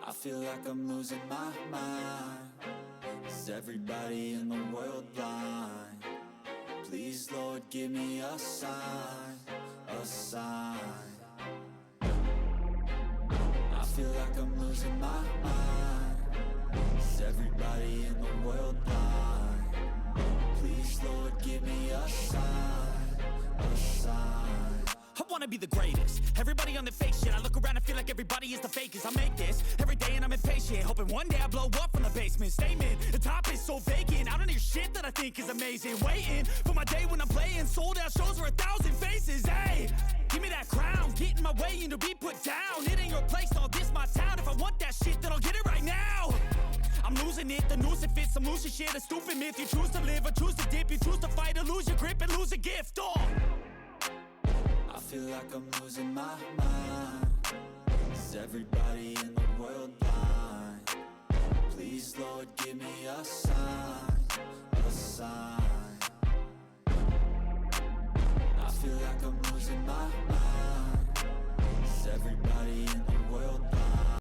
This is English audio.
I feel like I'm losing my mind. Is everybody in the world blind? Please, Lord, give me a sign, a sign. I feel like I'm losing my mind. Is everybody in the world blind? Please, Lord, give me a sign, a sign. I wanna be the greatest. Everybody on the fake shit. I look around and feel like everybody is the fakest. I make this every day and I'm impatient, hoping one day I blow up from the basement. Statement, the top is so vacant. I don't hear shit that I think is amazing. Waiting for my day when I'm playing sold out shows for 1,000 faces. Hey, give me that crown, get in my way and to be put down. It ain't your place, no, this my town. If I want that shit, then I'll get it right now. I'm losing it, the noose it fits. I'm losing shit, a stupid myth. You choose to live or choose to dip. You choose to fight or lose your grip and lose a gift. I feel like I'm losing my mind. Is everybody in the world blind? Please, Lord, give me a sign, a sign. I feel like I'm losing my